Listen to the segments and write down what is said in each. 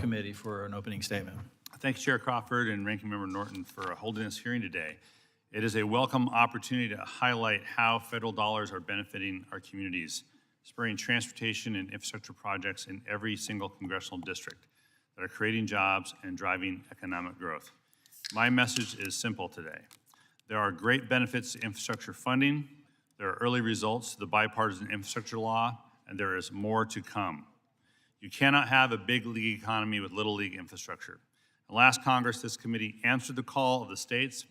Committee for an opening statement. Thank you, Chair Crawford and Ranking Member Norton, for holding this hearing today. It is a welcome opportunity to highlight how federal dollars are benefiting our communities, spurring transportation and infrastructure projects in every single congressional district that are creating jobs and driving economic growth. My message is simple today. There are great benefits to infrastructure funding, there are early results to the bipartisan infrastructure law, and there is more to come. You cannot have a big league economy with little league infrastructure. In last Congress, this committee answered the call of the states,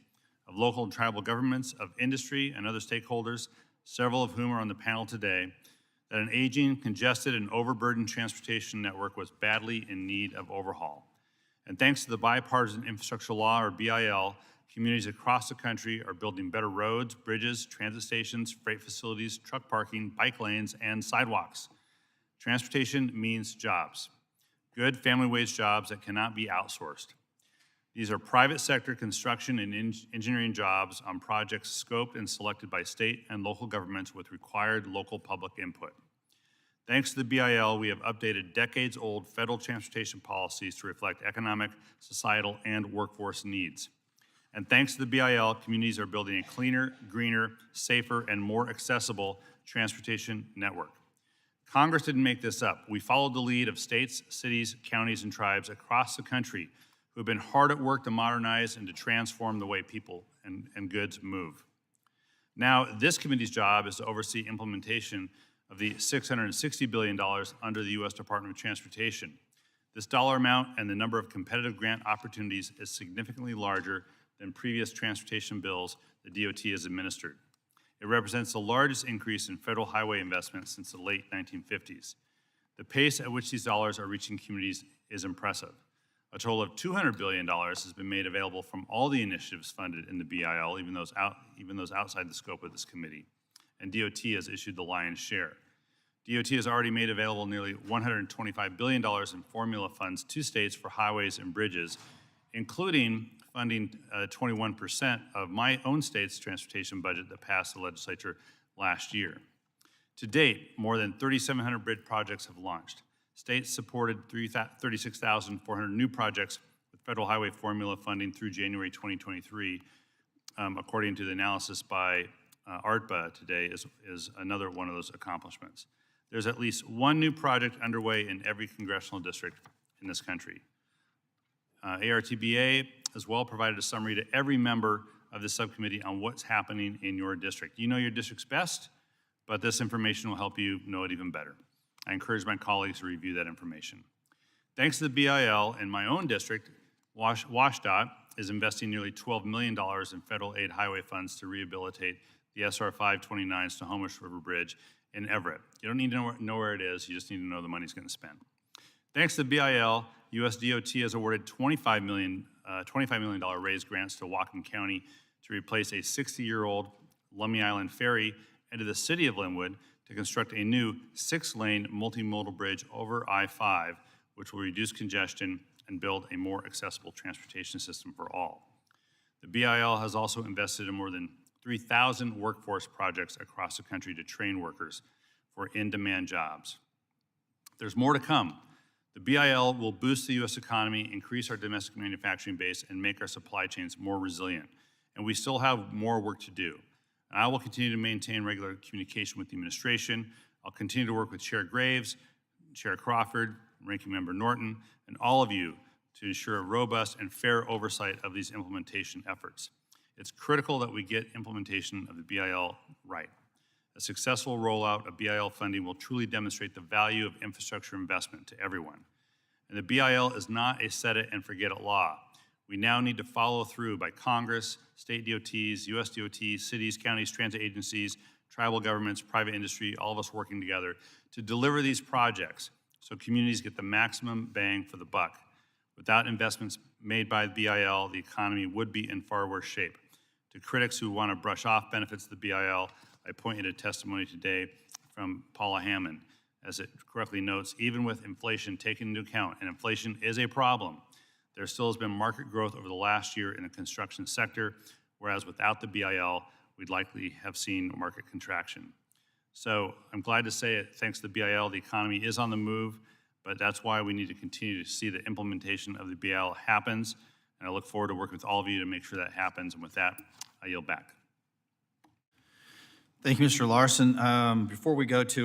of local and tribal governments, of industry and other stakeholders, several of whom are on the panel today, that an aging, congested, and overburdened transportation network was badly in need of overhaul. And thanks to the Bipartisan Infrastructure Law, or BIL, communities across the country are building better roads, bridges, transit stations, freight facilities, truck parking, bike lanes, and sidewalks. Transportation means jobs. Good family wage jobs that cannot be outsourced. These are private sector construction and engineering jobs on projects scoped and selected by state and local governments with required local public input. Thanks to the BIL, we have updated decades-old federal transportation policies to reflect economic, societal, and workforce needs. And thanks to the BIL, communities are building a cleaner, greener, safer, and more accessible transportation network. Congress didn't make this up. We followed the lead of states, cities, counties, and tribes across the country who have been hard at work to modernize and to transform the way people and goods move. Now, this committee's job is to oversee implementation of the $660 billion under the U.S. Department of Transportation. This dollar amount and the number of competitive grant opportunities is significantly larger than previous transportation bills the DOT has administered. It represents the largest increase in federal highway investment since the late 1950s. The pace at which these dollars are reaching communities is impressive. A total of $200 billion has been made available from all the initiatives funded in the BIL, even those outside the scope of this committee, and DOT has issued the lion's share. DOT has already made available nearly $125 billion in formula funds to states for highways and bridges, including funding 21% of my own state's transportation budget that passed the legislature last year. To date, more than 3,700 bridge projects have launched. States supported 36,400 new projects with federal highway formula funding through January 2023, according to the analysis by ARTBA today is another one of those accomplishments. There's at least one new project underway in every congressional district in this country. ARTBA as well provided a summary to every member of the subcommittee on what's happening in your district. You know your district's best, but this information will help you know it even better. I encourage my colleagues to review that information. Thanks to the BIL, in my own district, WashDOT is investing nearly $12 million in federal aid highway funds to rehabilitate the SR 529 Snohomish River Bridge in Everett. You don't need to know where it is, you just need to know the money's getting spent. Thanks to the BIL, US DOT has awarded $25 million raised grants to Whatcom County to replace a 60-year-old Lummi Island ferry into the city of Linwood to construct a new 6-lane multimodal bridge over I-5, which will reduce congestion and build a more accessible transportation system for all. The BIL has also invested in more than 3,000 workforce projects across the country to train workers for in-demand jobs. There's more to come. The BIL will boost the U.S. economy, increase our domestic manufacturing base, and make our supply chains more resilient. And we still have more work to do. And I will continue to maintain regular communication with the administration. I'll continue to work with Chair Graves, Chair Crawford, Ranking Member Norton, and all of you to ensure a robust and fair oversight of these implementation efforts. It's critical that we get implementation of the BIL right. A successful rollout of BIL funding will truly demonstrate the value of infrastructure investment to everyone. And the BIL is not a set it and forget it law. We now need to follow through by Congress, state DOTs, US DOTs, cities, counties, transit agencies, tribal governments, private industry, all of us working together to deliver these projects so communities get the maximum bang for the buck. Without investments made by the BIL, the economy would be in far worse shape. To critics who want to brush off benefits of the BIL, I point you to testimony today from Paula Hammond. As it correctly notes, even with inflation taken into account, and inflation is a problem, there still has been market growth over the last year in the construction sector, whereas without the BIL, we'd likely have seen market contraction. So I'm glad to say it, thanks to the BIL, the economy is on the move, but that's why we need to continue to see the implementation of the BIL happens. And I look forward to working with all of you to make sure that happens. And with that, I yield back. Thank you, Mr. Larsen. Before we go to